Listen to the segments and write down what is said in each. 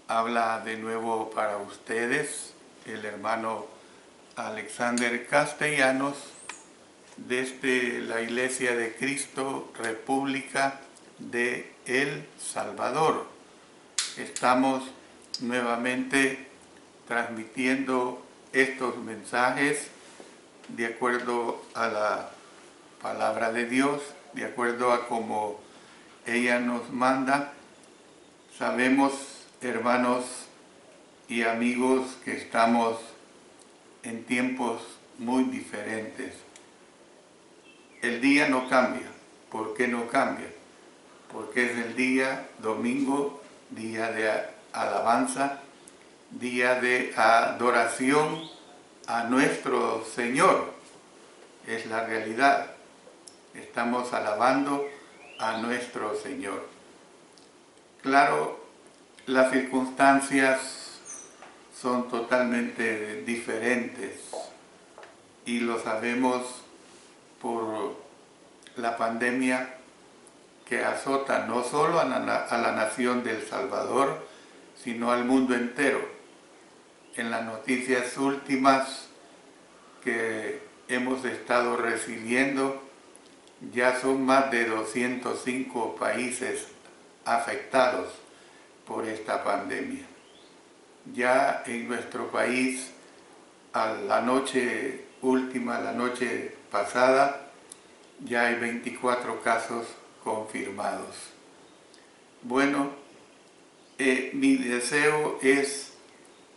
Habla de nuevo para ustedes el hermano Alexander Castellanos desde la Iglesia de Cristo, República de El Salvador. Estamos nuevamente transmitiendo estos mensajes de acuerdo a la palabra de Dios, de acuerdo a como ella nos manda. Sabemos, hermanos y amigos, que estamos en tiempos muy diferentes. El día no cambia. ¿Por qué no cambia? Porque es el día domingo, día de alabanza, día de adoración a nuestro Señor. Es la realidad. Estamos alabando a nuestro Señor. Claro, las circunstancias son totalmente diferentes y lo sabemos por la pandemia que azota no solo a la nación de El Salvador, sino al mundo entero. En las noticias últimas que hemos estado recibiendo, ya son más de 205 países afectados por esta pandemia. Ya en nuestro país, a la noche última, la noche pasada, ya hay 24 casos confirmados. Bueno, mi deseo es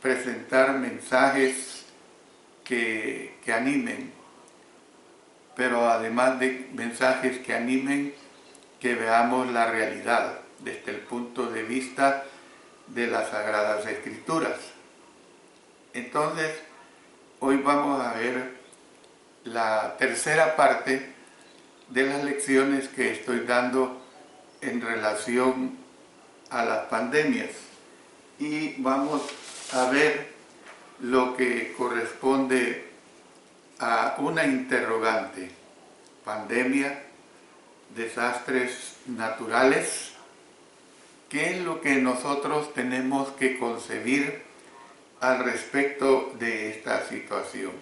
presentar mensajes que animen, pero además de mensajes que animen, que veamos la realidad desde el punto de vista de las Sagradas Escrituras. Entonces, hoy vamos a ver la tercera parte de las lecciones que estoy dando en relación a las pandemias. Y vamos a ver lo que corresponde a una interrogante: pandemia, desastres naturales. ¿Qué es lo que nosotros tenemos que concebir al respecto de esta situación?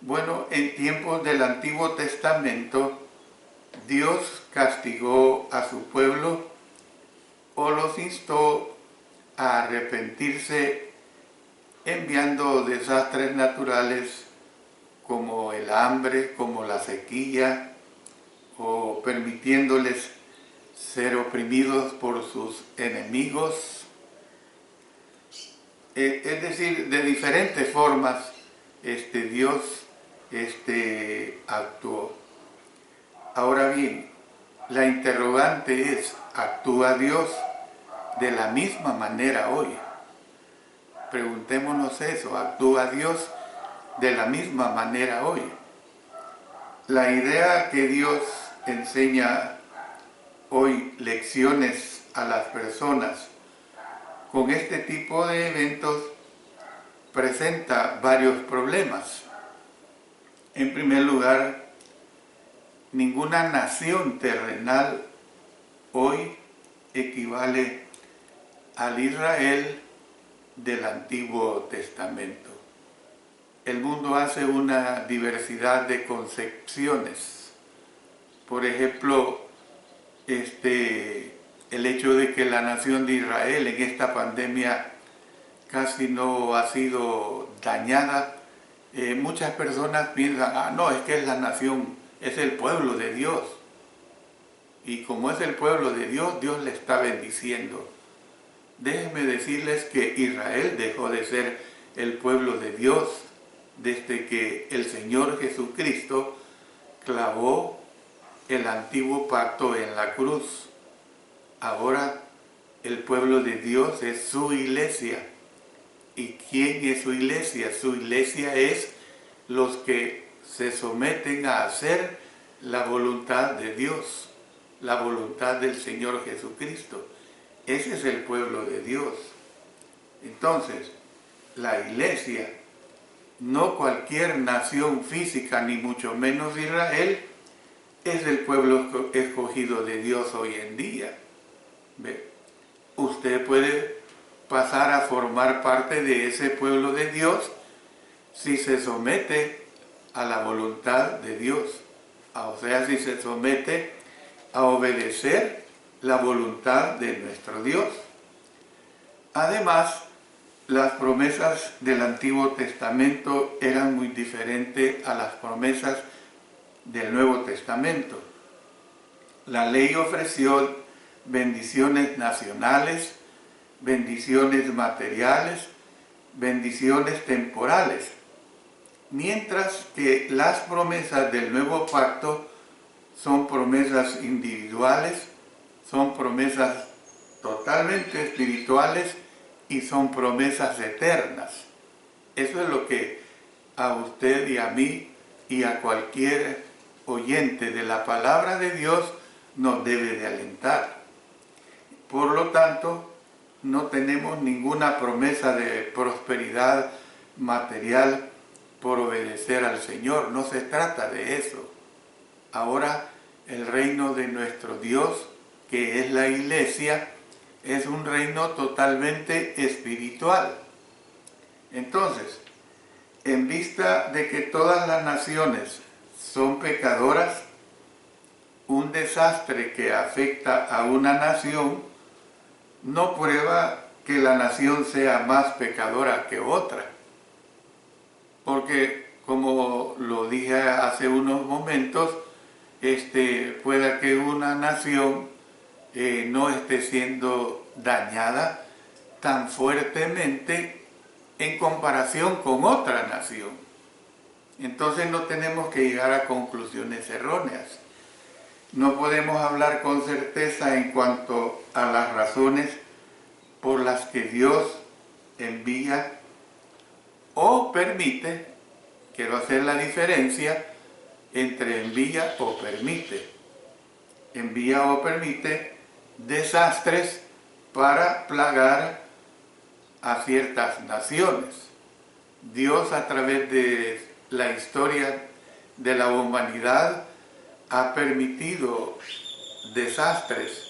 Bueno, en tiempos del Antiguo Testamento, Dios castigó a su pueblo o los instó a arrepentirse enviando desastres naturales como el hambre, como la sequía, o permitiéndoles ser oprimidos por sus enemigos. Es decir, de diferentes formas Dios actuó. Ahora bien, la interrogante es: ¿actúa Dios de la misma manera hoy? Preguntémonos eso: ¿actúa Dios de la misma manera hoy? La idea que Dios enseña hoy lecciones a las personas con este tipo de eventos presenta varios problemas. En primer lugar, ninguna nación terrenal hoy equivale al Israel del Antiguo Testamento. El mundo hace una diversidad de concepciones. Por ejemplo, el hecho de que la nación de Israel en esta pandemia casi no ha sido dañada, muchas personas piensan: no, es que es la nación, es el pueblo de Dios. Y como es el pueblo de Dios, Dios le está bendiciendo. Déjenme decirles que Israel dejó de ser el pueblo de Dios desde que el Señor Jesucristo clavó el antiguo pacto en la cruz. Ahora el pueblo de Dios es su iglesia. ¿Y quién es su iglesia? Su iglesia es los que se someten a hacer la voluntad de Dios, la voluntad del Señor Jesucristo. Ese es el pueblo de Dios. Entonces, la iglesia, no cualquier nación física, ni mucho menos Israel, es el pueblo escogido de Dios hoy en día. ¿Ve? Usted puede pasar a formar parte de ese pueblo de Dios si se somete a la voluntad de Dios. O sea, si se somete a obedecer la voluntad de nuestro Dios. Además, las promesas del Antiguo Testamento eran muy diferentes a las promesas del Nuevo Testamento. La ley ofreció bendiciones nacionales, bendiciones materiales, bendiciones temporales, mientras que las promesas del Nuevo Pacto son promesas individuales, son promesas totalmente espirituales y son promesas eternas. Eso es lo que a usted y a mí y a cualquier oyente de la palabra de Dios nos debe de alentar. Por lo tanto, no tenemos ninguna promesa de prosperidad material por obedecer al Señor. No se trata de eso. Ahora, el reino de nuestro Dios, que es la Iglesia, es un reino totalmente espiritual. Entonces, en vista de que todas las naciones son pecadoras, un desastre que afecta a una nación no prueba que la nación sea más pecadora que otra. Porque, como lo dije hace unos momentos, pueda que una nación no esté siendo dañada tan fuertemente en comparación con otra nación. Entonces no tenemos que llegar a conclusiones erróneas. No podemos hablar con certeza en cuanto a las razones por las que Dios envía o permite. Quiero hacer la diferencia entre envía o permite. Envía o permite desastres para plagar a ciertas naciones. Dios, a través de la historia de la humanidad, ha permitido desastres,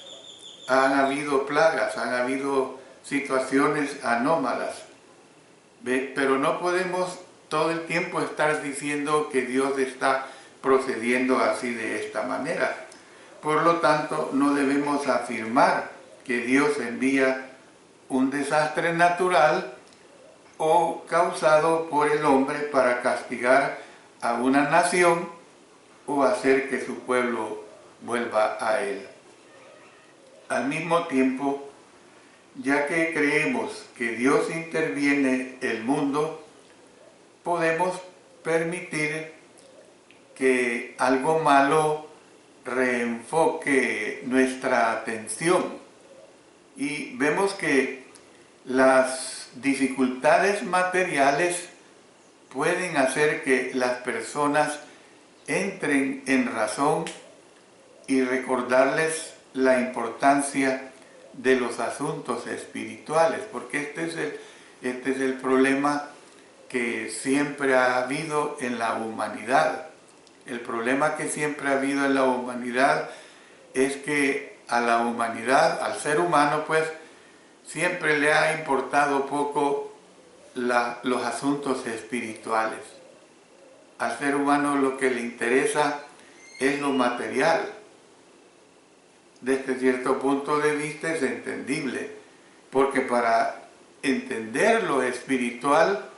han habido plagas, han habido situaciones anómalas. Pero no podemos todo el tiempo estar diciendo que Dios está procediendo así de esta manera. Por lo tanto, no debemos afirmar que Dios envía un desastre natural o causado por el hombre para castigar a una nación o hacer que su pueblo vuelva a él. Al mismo tiempo, ya que creemos que Dios interviene en el mundo, podemos permitir que algo malo reenfoque nuestra atención. Y vemos que las dificultades materiales pueden hacer que las personas entren en razón y recordarles la importancia de los asuntos espirituales, porque este es el problema que siempre ha habido en la humanidad. El problema que siempre ha habido en la humanidad es que a la humanidad, al ser humano, pues, siempre le ha importado poco los asuntos espirituales. Al ser humano lo que le interesa es lo material. Desde cierto punto de vista es entendible, porque para entender lo espiritual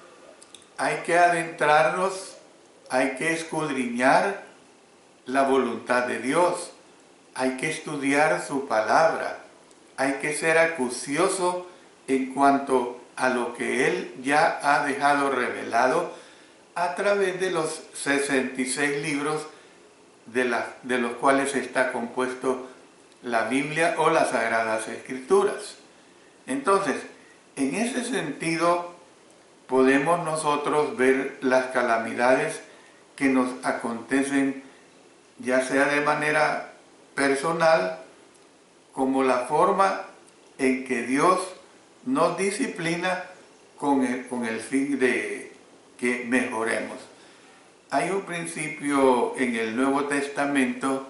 hay que adentrarnos, hay que escudriñar la voluntad de Dios, hay que estudiar su palabra, hay que ser acucioso en cuanto a lo que Él ya ha dejado revelado a través de los 66 libros de los cuales está compuesto la Biblia o las Sagradas Escrituras. Entonces, en ese sentido, podemos nosotros ver las calamidades que nos acontecen, ya sea de manera personal, como la forma en que Dios nos disciplina con el fin de que mejoremos. Hay un principio en el Nuevo Testamento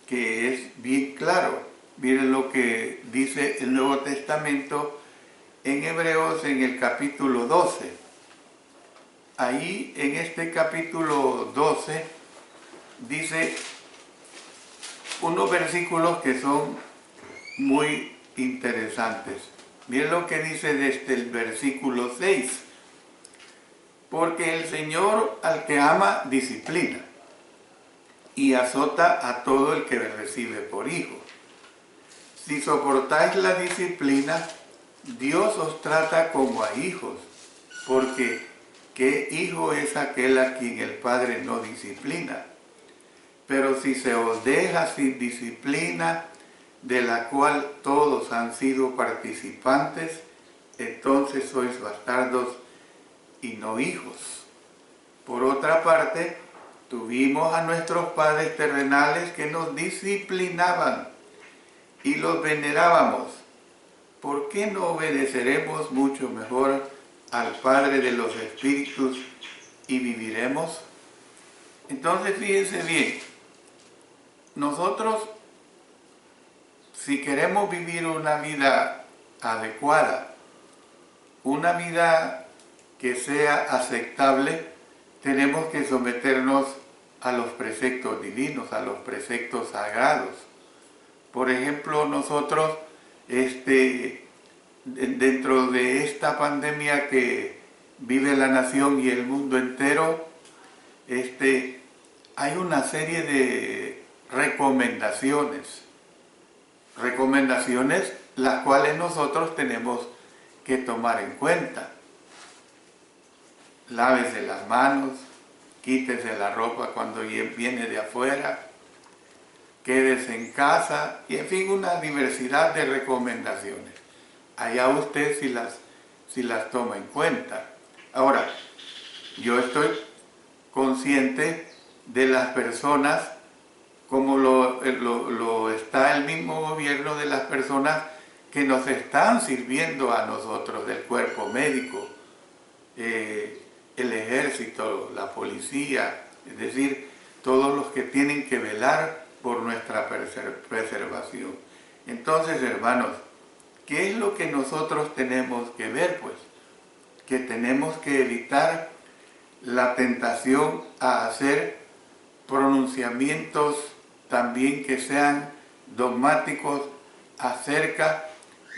que es bien claro. Miren lo que dice el Nuevo Testamento en Hebreos en el capítulo 12. Ahí en este capítulo 12 dice unos versículos que son muy interesantes. Miren lo que dice desde el versículo 6. Porque el Señor al que ama disciplina y azota a todo el que le recibe por hijo. Si soportáis la disciplina, Dios os trata como a hijos, porque ¿qué hijo es aquel a quien el Padre no disciplina? Pero si se os deja sin disciplina, de la cual todos han sido participantes, entonces sois bastardos y no hijos. Por otra parte, tuvimos a nuestros padres terrenales que nos disciplinaban y los venerábamos. ¿Por qué no obedeceremos mucho mejor al Padre de los Espíritus y viviremos? Entonces fíjense bien, nosotros si queremos vivir una vida adecuada, una vida que sea aceptable, tenemos que someternos a los preceptos divinos, a los preceptos sagrados. Por ejemplo, nosotros, dentro de esta pandemia que vive la nación y el mundo entero, hay una serie de recomendaciones las cuales nosotros tenemos que tomar en cuenta. Lávese las manos, quítese la ropa cuando viene de afuera, quédese en casa y en fin una diversidad de recomendaciones. Allá usted si las toma en cuenta. Ahora, yo estoy consciente de las personas, como lo está el mismo gobierno, de las personas que nos están sirviendo a nosotros, del cuerpo médico, el ejército, la policía, es decir, todos los que tienen que velar por nuestra preservación. Entonces, hermanos, ¿qué es lo que nosotros tenemos que ver? Pues que tenemos que evitar la tentación a hacer pronunciamientos también que sean dogmáticos acerca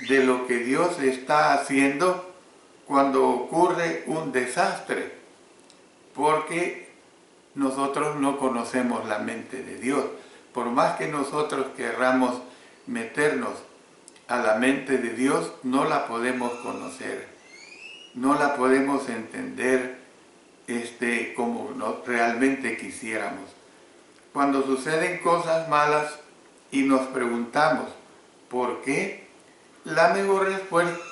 de lo que Dios está haciendo cuando ocurre un desastre, porque nosotros no conocemos la mente de Dios. Por más que nosotros querramos meternos a la mente de Dios, no la podemos conocer, no la podemos entender como realmente quisiéramos. Cuando suceden cosas malas y nos preguntamos ¿por qué? La mejor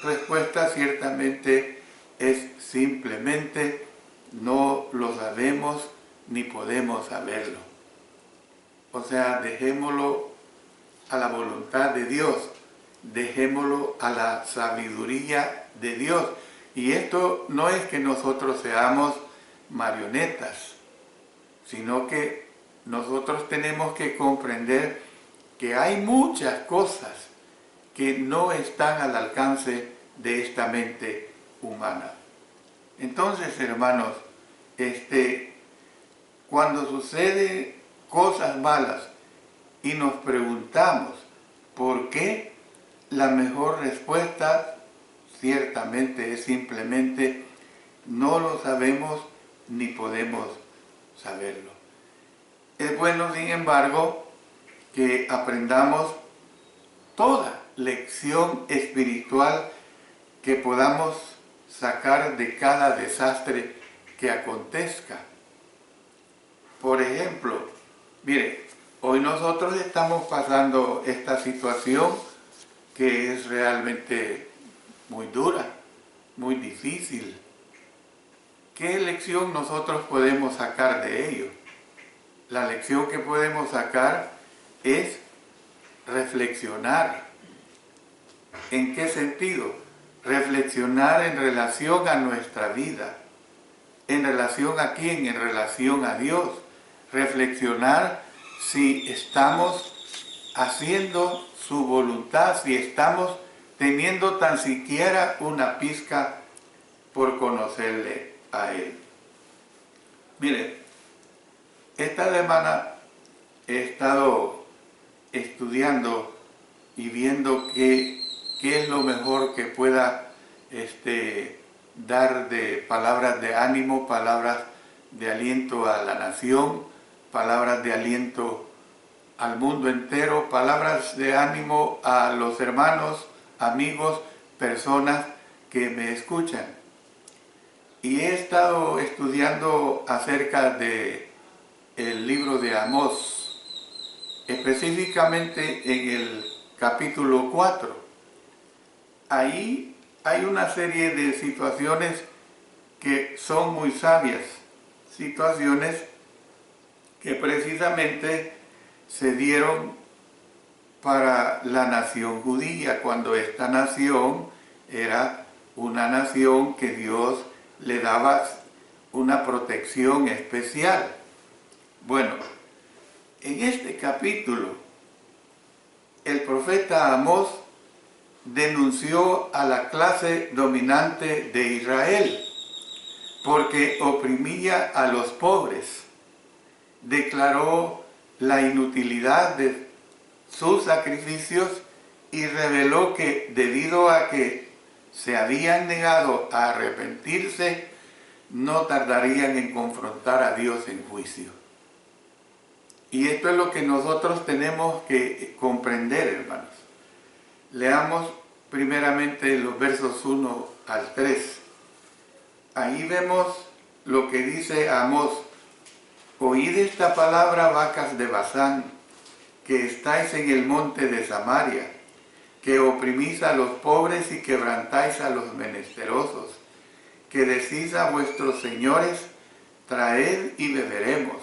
respuesta ciertamente es simplemente no lo sabemos ni podemos saberlo. O sea, dejémoslo a la voluntad de Dios, dejémoslo a la sabiduría de Dios. Y esto no es que nosotros seamos marionetas, sino que nosotros tenemos que comprender que hay muchas cosas que no están al alcance de esta mente humana. Entonces, hermanos, cuando suceden cosas malas y nos preguntamos por qué, la mejor respuesta ciertamente es simplemente no lo sabemos ni podemos saberlo. Es bueno, sin embargo, que aprendamos toda lección espiritual que podamos sacar de cada desastre que acontezca. Por ejemplo, mire, hoy nosotros estamos pasando esta situación que es realmente muy dura, muy difícil. ¿Qué lección nosotros podemos sacar de ello? La lección que podemos sacar es reflexionar. ¿En qué sentido? Reflexionar en relación a nuestra vida. ¿En relación a quién? En relación a Dios. Reflexionar si estamos haciendo su voluntad, si estamos teniendo tan siquiera una pizca por conocerle a Él. Mire, esta semana he estado estudiando y viendo qué es lo mejor que pueda dar de palabras de ánimo, palabras de aliento a la nación, palabras de aliento al mundo entero, palabras de ánimo a los hermanos, amigos, personas que me escuchan. Y he estado estudiando acerca de el libro de Amós, específicamente en el capítulo 4. Ahí hay una serie de situaciones que son muy sabias, situaciones que precisamente se dieron para la nación judía, cuando esta nación era una nación que Dios le daba una protección especial. Bueno, en este capítulo, el profeta Amós denunció a la clase dominante de Israel, porque oprimía a los pobres. Declaró la inutilidad de sus sacrificios y reveló que debido a que se habían negado a arrepentirse, no tardarían en confrontar a Dios en juicio. Y esto es lo que nosotros tenemos que comprender, hermanos. Leamos primeramente los versos 1 al 3. Ahí vemos lo que dice Amós: oíd esta palabra, vacas de Basán, que estáis en el monte de Samaria, que oprimís a los pobres y quebrantáis a los menesterosos, que decís a vuestros señores, traed y beberemos.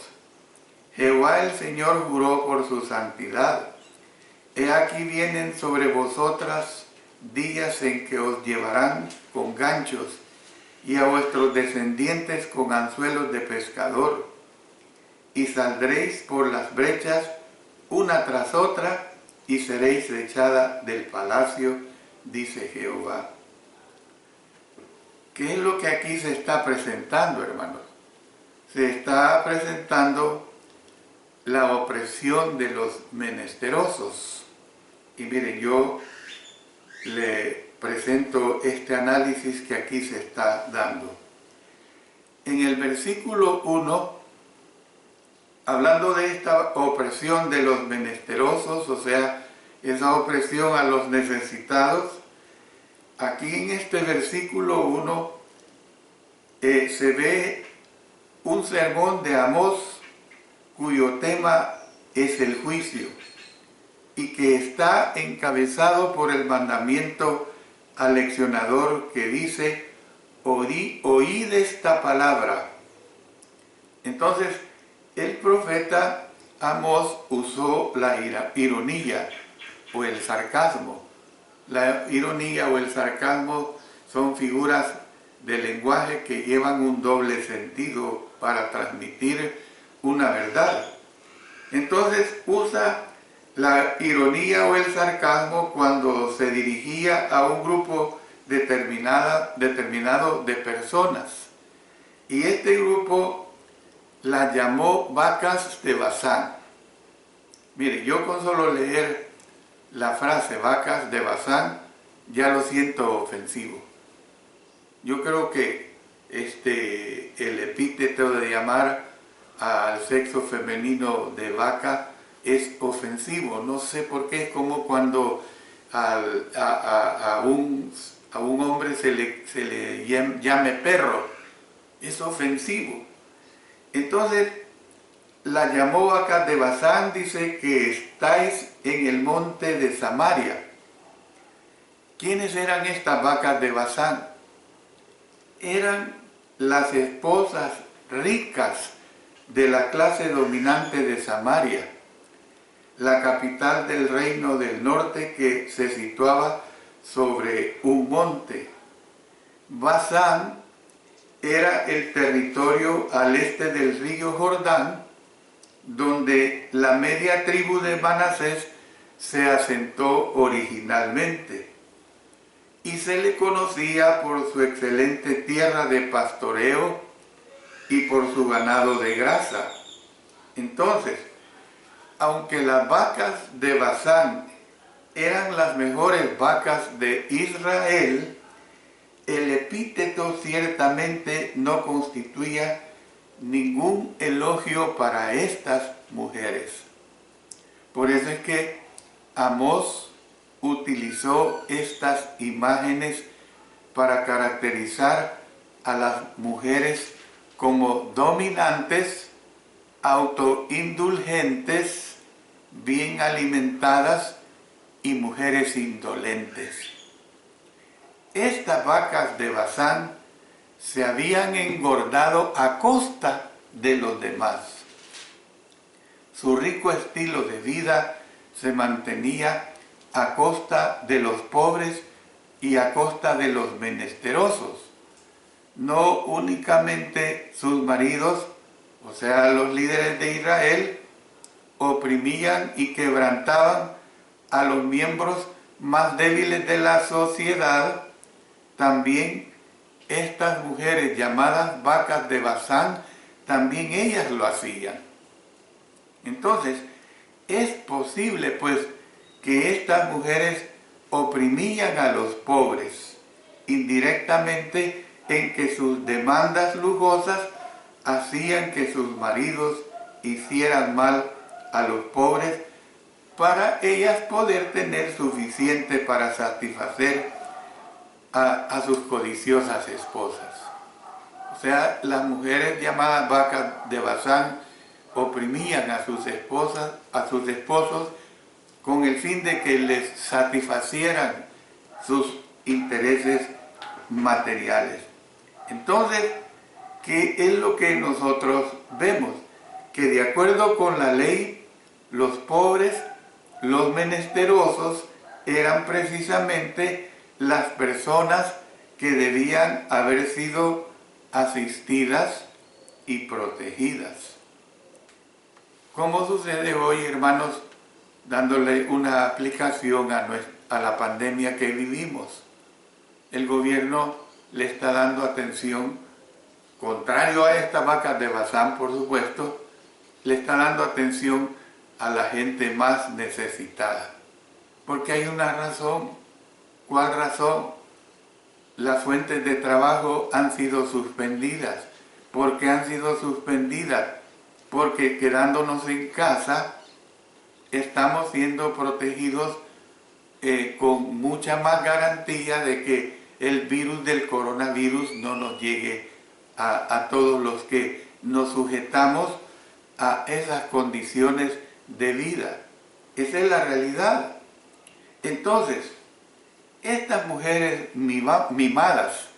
Jehová el Señor juró por su santidad. He aquí vienen sobre vosotras días en que os llevarán con ganchos, y a vuestros descendientes con anzuelos de pescador, y saldréis por las brechas una tras otra, y seréis echada del palacio, dice Jehová. ¿Qué es lo que aquí se está presentando, hermanos? Se está presentando la opresión de los menesterosos. Y miren, yo le presento este análisis que aquí se está dando. En el versículo 1, hablando de esta opresión de los menesterosos, o sea, esa opresión a los necesitados, aquí en este versículo 1 se ve un sermón de Amós cuyo tema es el juicio y que está encabezado por el mandamiento aleccionador que dice: oíd esta palabra. Entonces, el profeta Amós usó la ironía o el sarcasmo. La ironía o el sarcasmo son figuras de lenguaje que llevan un doble sentido para transmitir una verdad. Entonces usa la ironía o el sarcasmo cuando se dirigía a un grupo determinado de personas. Y este grupo las llamó vacas de Basán. Mire, yo con solo leer la frase vacas de Basán ya lo siento ofensivo. Yo creo que el epíteto de llamar al sexo femenino de vaca es ofensivo. No sé por qué, es como cuando a un hombre se le llame perro. Es ofensivo. Entonces, la llamó vacas de Basán, dice que estáis en el monte de Samaria. ¿Quiénes eran estas vacas de Basán? Eran las esposas ricas de la clase dominante de Samaria, la capital del reino del norte que se situaba sobre un monte. Basán era el territorio al este del río Jordán, donde la media tribu de Manasés se asentó originalmente. y se le conocía por su excelente tierra de pastoreo y por su ganado de grasa. Entonces, aunque las vacas de Basán eran las mejores vacas de Israel, el epíteto ciertamente no constituía ningún elogio para estas mujeres. Por eso es que Amós utilizó estas imágenes para caracterizar a las mujeres como dominantes, autoindulgentes, bien alimentadas y mujeres indolentes. Estas vacas de Basán se habían engordado a costa de los demás. Su rico estilo de vida se mantenía a costa de los pobres y a costa de los menesterosos. No únicamente sus maridos, o sea, los líderes de Israel, oprimían y quebrantaban a los miembros más débiles de la sociedad, también estas mujeres llamadas vacas de Basán, también ellas lo hacían. Entonces, es posible pues que estas mujeres oprimían a los pobres indirectamente en que sus demandas lujosas hacían que sus maridos hicieran mal a los pobres para ellas poder tener suficiente para satisfacer a sus codiciosas esposas. O sea, las mujeres llamadas vacas de Basán oprimían a sus esposas, a sus esposos, con el fin de que les satisfacieran sus intereses materiales. Entonces, ¿qué es lo que nosotros vemos? Que de acuerdo con la ley, los pobres, los menesterosos, eran precisamente las personas que debían haber sido asistidas y protegidas. ¿Cómo sucede hoy, hermanos, dándole una aplicación a la pandemia que vivimos? El gobierno le está dando atención, contrario a estas vacas de Basán, por supuesto, le está dando atención a la gente más necesitada. Porque hay una razón. ¿Cuál razón? Las fuentes de trabajo han sido suspendidas. ¿Por qué han sido suspendidas? Porque quedándonos en casa, estamos siendo protegidos con mucha más garantía de que el virus del coronavirus no nos llegue a todos los que nos sujetamos a esas condiciones de vida. Esa es la realidad. Entonces, estas mujeres mimadas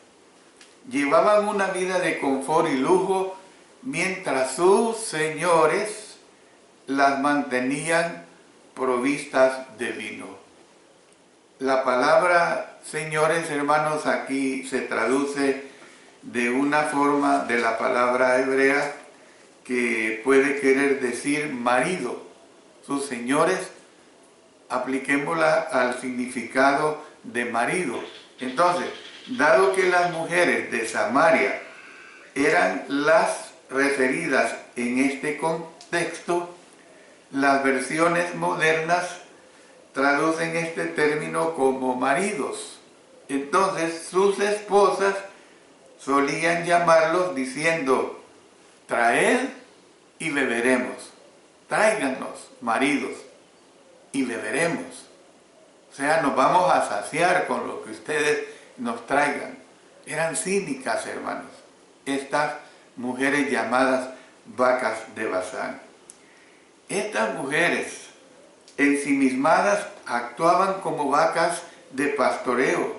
llevaban una vida de confort y lujo mientras sus señores las mantenían provistas de vino. La palabra señores, hermanos, aquí se traduce de una forma de la palabra hebrea que puede querer decir marido. Sus señores, apliquémosla al significado de marido. Entonces, dado que las mujeres de Samaria eran las referidas en este contexto, las versiones modernas traducen este término como maridos. Entonces, sus esposas solían llamarlos diciendo: traed y beberemos. Tráiganos, maridos, y beberemos. O sea, nos vamos a saciar con lo que ustedes nos traigan. Eran cínicas, hermanos, estas mujeres llamadas vacas de Basán. Estas mujeres ensimismadas actuaban como vacas de pastoreo.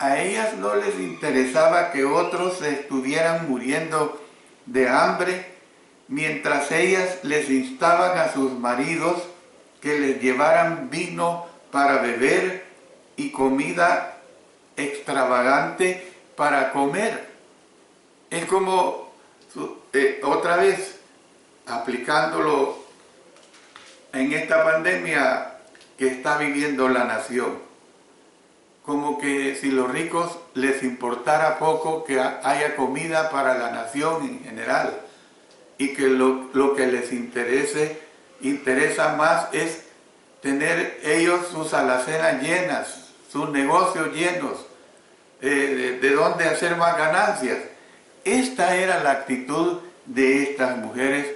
A ellas no les interesaba que otros estuvieran muriendo de hambre, mientras ellas les instaban a sus maridos que les llevaran vino para beber y comida extravagante para comer. Es como, otra vez, aplicándolo en esta pandemia que está viviendo la nación. como que si los ricos les importara poco que haya comida para la nación en general, y que lo que les interesa más es tener ellos sus alacenas llenas, sus negocios llenos, de dónde hacer más ganancias. Esta era la actitud de estas mujeres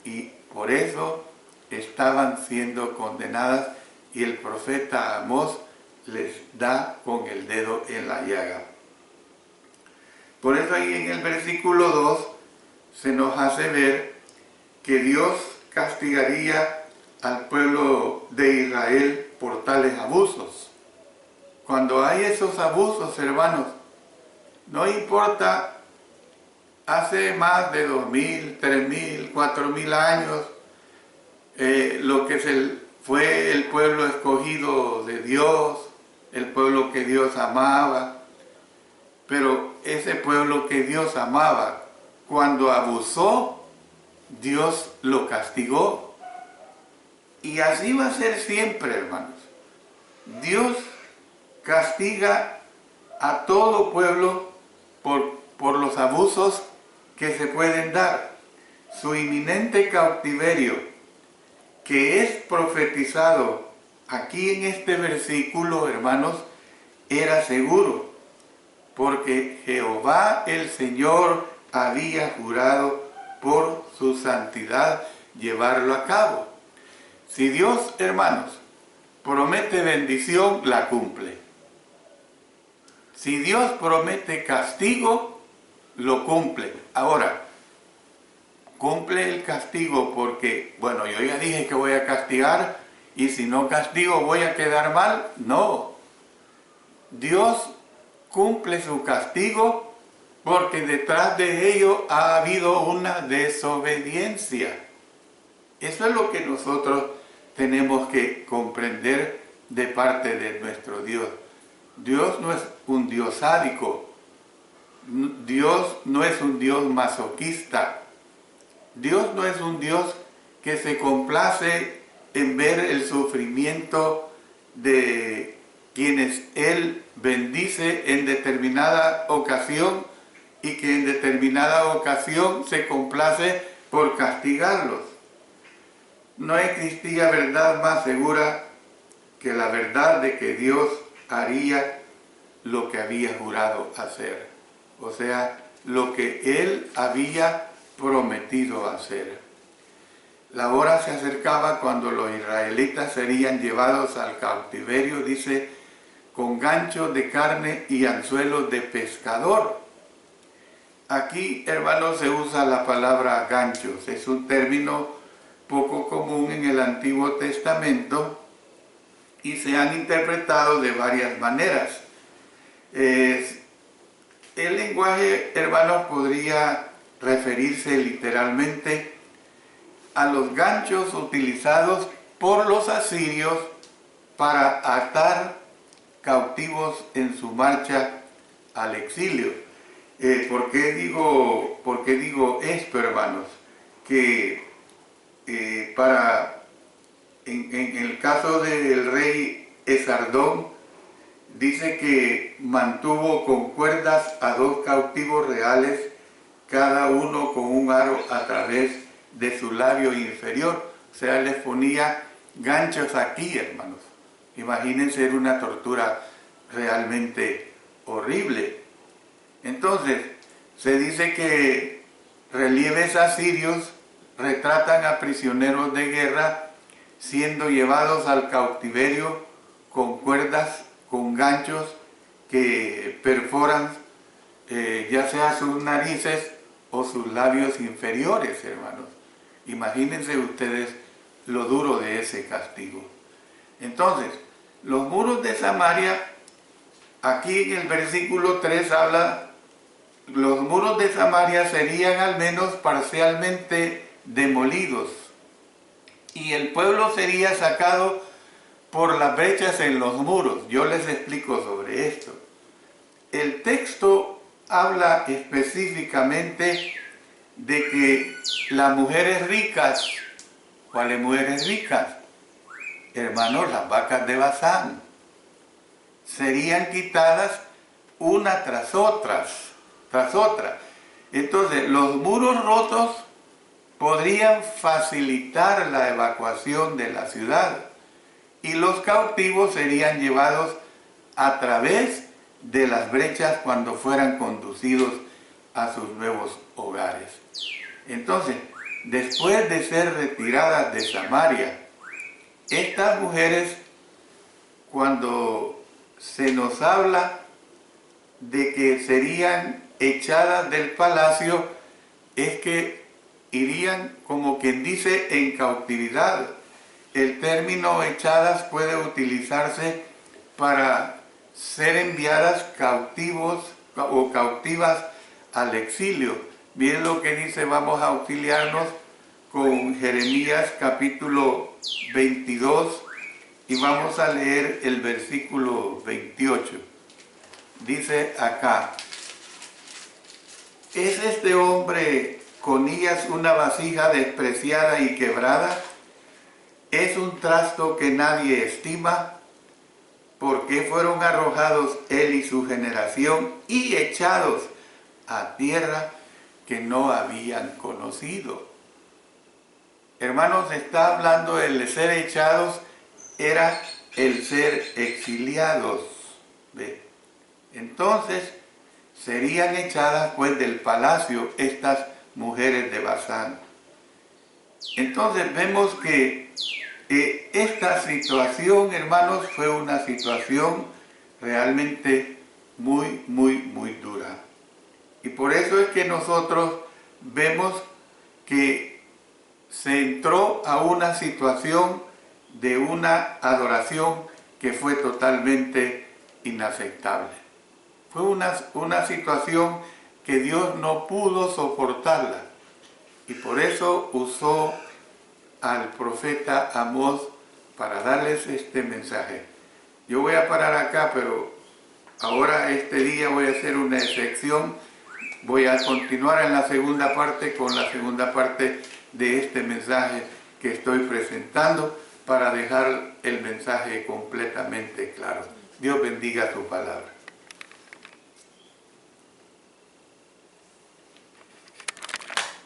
y por eso estaban siendo condenadas, y el profeta Amós les da con el dedo en la llaga. Por eso ahí en el versículo 2 se nos hace ver que Dios castigaría al pueblo de Israel por tales abusos. Cuando hay esos abusos, hermanos, no importa, hace más de 2000, 3000, 4000 años, lo que fue el pueblo escogido de Dios, el pueblo que Dios amaba, pero ese pueblo que Dios amaba, cuando abusó, Dios lo castigó. Y así va a ser siempre, hermanos. Dios castiga a todo pueblo por los abusos que se pueden dar. Su inminente cautiverio, que es profetizado aquí en este versículo, hermanos, era seguro, porque Jehová el Señor había jurado por su santidad llevarlo a cabo. Si Dios, hermanos, promete bendición, la cumple. Si Dios promete castigo, lo cumple. Ahora, cumple el castigo porque, bueno, yo ya dije que voy a castigar y si no castigo voy a quedar mal. No. Dios cumple su castigo porque detrás de ello ha habido una desobediencia. Eso es lo que nosotros tenemos que comprender de parte de nuestro Dios. Dios no es un Dios sádico. Dios no es un Dios masoquista. Dios no es un Dios que se complace en ver el sufrimiento de quienes Él bendice en determinada ocasión y que en determinada ocasión se complace por castigarlos. No existía verdad más segura que la verdad de que Dios haría lo que había jurado hacer. O sea, lo que Él había prometido hacer. La hora se acercaba cuando los israelitas serían llevados al cautiverio, dice, con ganchos de carne y anzuelos de pescador. Aquí, hermanos, se usa la palabra ganchos. Es un término poco común en el Antiguo Testamento y se han interpretado de varias maneras. El lenguaje, hermanos, podría referirse literalmente a los ganchos utilizados por los asirios para atar cautivos en su marcha al exilio. ¿Por qué digo esto, hermanos? Que en el caso del rey Esardón, dice que mantuvo con cuerdas a 2 cautivos reales, cada uno con un aro a través de su labio inferior. O sea, les ponía ganchos aquí, hermanos. Imagínense, era una tortura realmente horrible. Entonces, se dice que relieves asirios retratan a prisioneros de guerra siendo llevados al cautiverio con cuerdas, con ganchos que perforan ya sea sus narices o sus labios inferiores, hermanos. Imagínense ustedes lo duro de ese castigo. Entonces, los muros de Samaria, aquí en el versículo 3 habla, los muros de Samaria serían al menos parcialmente demolidos y el pueblo sería sacado por las brechas en los muros. Yo les explico sobre esto. El texto habla específicamente de que las mujeres ricas, ¿cuáles mujeres ricas? Hermanos, las vacas de Basán. serían quitadas una tras otra. Entonces, los muros rotos podrían facilitar la evacuación de la ciudad y los cautivos serían llevados a través de las brechas cuando fueran conducidos a sus nuevos hogares. Entonces, después de ser retiradas de Samaria, estas mujeres, cuando se nos habla de que serían echadas del palacio, es que irían, como quien dice, en cautividad. El término echadas puede utilizarse para ser enviadas cautivos o cautivas al exilio. Miren lo que dice, vamos a auxiliarnos con Jeremías capítulo 22 y vamos a leer el versículo 28. Dice acá: ¿es este hombre Conías una vasija despreciada y quebrada? ¿Es un trasto que nadie estima? ¿Por qué fueron arrojados él y su generación y echados a tierra que no habían conocido? Hermanos, está hablando el ser echados, era el ser exiliados. ¿Ve? Entonces, serían echadas pues del palacio estas mujeres de Basán. Entonces vemos que esta situación, hermanos, fue una situación realmente muy dura. Y por eso es que nosotros vemos que se entró a una situación de una adoración que fue totalmente inaceptable. Fue una situación que Dios no pudo soportarla. Y por eso usó al profeta Amós para darles este mensaje. Yo voy a parar acá, pero ahora este día voy a hacer una excepción. Voy a continuar en la segunda parte con la segunda parte de este mensaje que estoy presentando para dejar el mensaje completamente claro. Dios bendiga su palabra.